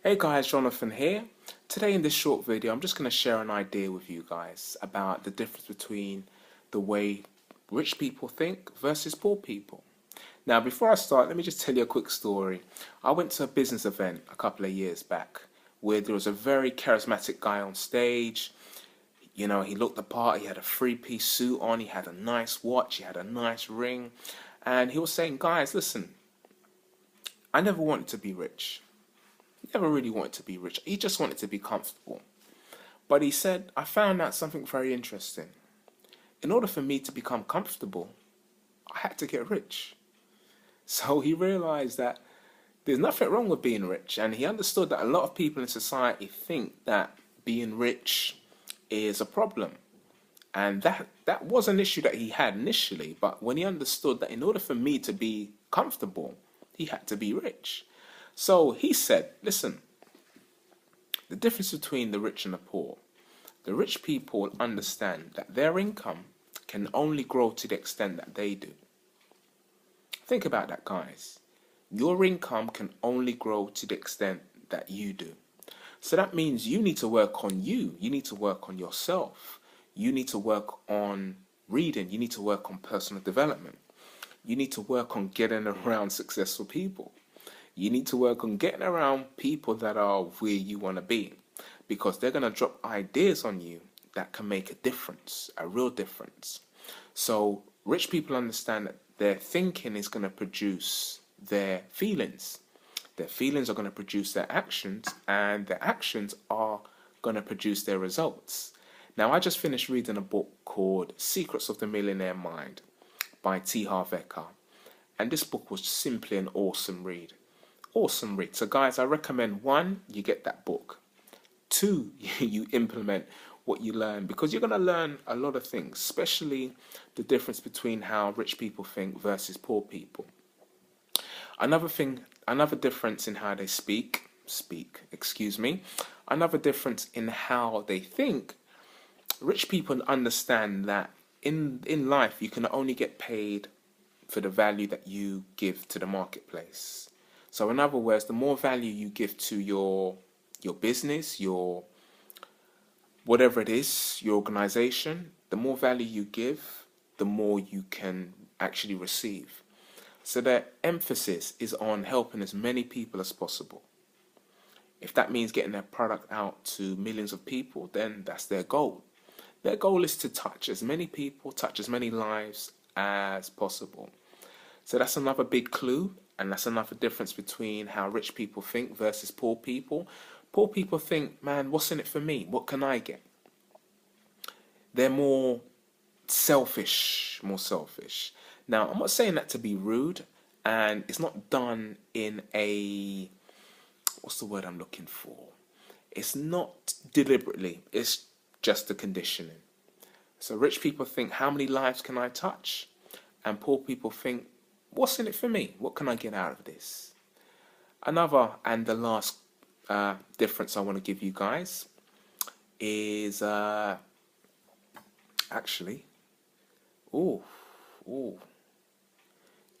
Hey guys, Jonathan here. Today in this short video, I'm just going to share an idea with you guys about the difference between the way rich people think versus poor people. Now, before I start, let me just tell you a quick story. I went to a business event a couple of years back where there was a very charismatic guy on stage. You know, he looked the part, he had a three-piece suit on, he had a nice watch, he had a nice ring, and he was saying, guys, listen, I never wanted to be rich. Never really wanted to be rich. He just wanted to be comfortable. But he said, I found out something very interesting. In order for me to become comfortable, I had to get rich. So he realized that there's nothing wrong with being rich. And he understood that a lot of people in society think that being rich is a problem. And that was an issue that he had initially. But when he understood that in order for me to be comfortable, he had to be rich. So he said, listen, the difference between the rich and the poor. The rich people understand that their income can only grow to the extent that they do. Think about that, guys. Your income can only grow to the extent that you do. So that means you need to work on you. You need to work on yourself. You need to work on reading. You need to work on personal development. You need to work on getting around successful people. You need to work on getting around people that are where you want to be, because they're going to drop ideas on you that can make a difference, a real difference. So rich people understand that their thinking is going to produce their feelings. Their feelings are going to produce their actions, and their actions are going to produce their results. Now, I just finished reading a book called Secrets of the Millionaire Mind by T. Harv Eker, and this book was simply an awesome read. Awesome read. So guys, I recommend, one, you get that book. Two, you implement what you learn, because you're going to learn a lot of things, especially the difference between how rich people think versus poor people. Another difference in how they another difference in how they think. Rich people understand that in life you can only get paid for the value that you give to the marketplace. So in other words, the more value you give to your business, your whatever it is, your organization, the more value you give, the more you can actually receive. So their emphasis is on helping as many people as possible. If that means getting their product out to millions of people, then that's their goal. Their goal is to touch as many people, touch as many lives as possible. So that's another big clue, and that's another difference between how rich people think versus poor people. Poor people think, man, what's in it for me? What can I get? They're more selfish. Now, I'm not saying that to be rude, and it's not done in a, what's the word I'm looking for? It's not deliberately, it's just the conditioning. So rich people think, how many lives can I touch? And poor people think, what's in it for me? What can I get out of this? Another and the last difference I want to give you guys is actually, oh,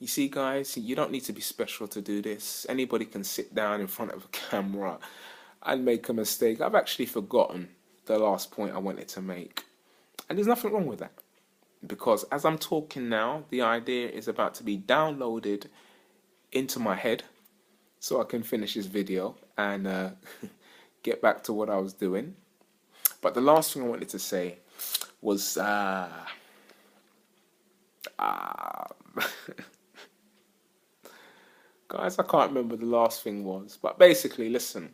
you see, guys, you don't need to be special to do this. Anybody can sit down in front of a camera and make a mistake. I've actually forgotten the last point I wanted to make, and there's nothing wrong with that, because as I'm talking now, the idea is about to be downloaded into my head so I can finish this video and get back to what I was doing. But the last thing I wanted to say was guys, I can't remember the last thing was, but basically, listen,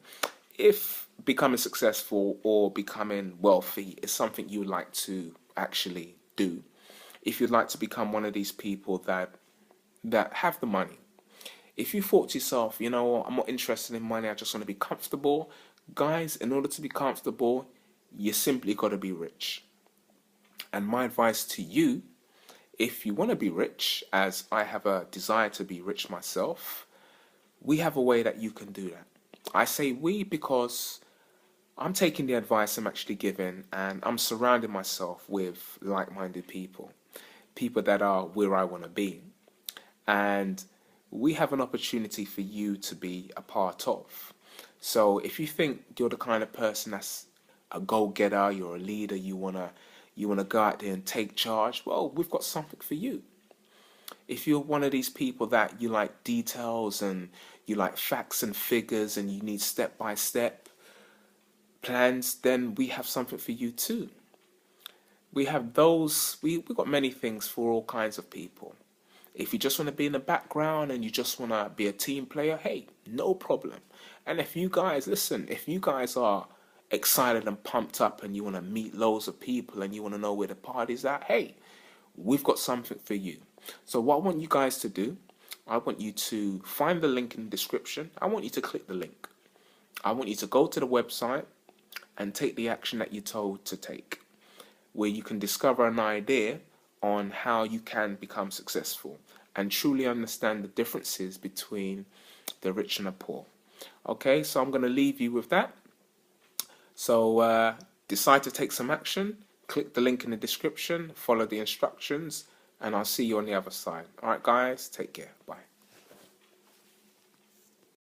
if becoming successful or becoming wealthy is something you would like to actually do, if you'd like to become one of these people that have the money, if you thought to yourself, you know what, I'm not interested in money, I just want to be comfortable, guys, in order to be comfortable, you simply got to be rich. And my advice to you, if you want to be rich, as I have a desire to be rich myself, we have a way that you can do that. I say we because I'm taking the advice I'm actually giving, and I'm surrounding myself with like-minded people, people that are where I want to be. And we have an opportunity for you to be a part of. So if you think you're the kind of person that's a go-getter, you're a leader, you wanna go out there and take charge, well, we've got something for you. If you're one of these people that you like details and you like facts and figures and you need step-by-step plans, then we have something for you too. We have we've got many things for all kinds of people. If you just want to be in the background and you just want to be a team player, hey, no problem. And if you guys, listen, if you guys are excited and pumped up and you want to meet loads of people and you want to know where the party's at, hey, we've got something for you. So what I want you guys to do, I want you to find the link in the description. I want you to click the link. I want you to go to the website and take the action that you're told to take, where you can discover an idea on how you can become successful and truly understand the differences between the rich and the poor. Okay, so I'm going to leave you with that. So decide to take some action, click the link in the description, follow the instructions, and I'll see you on the other side. All right, guys, take care. Bye.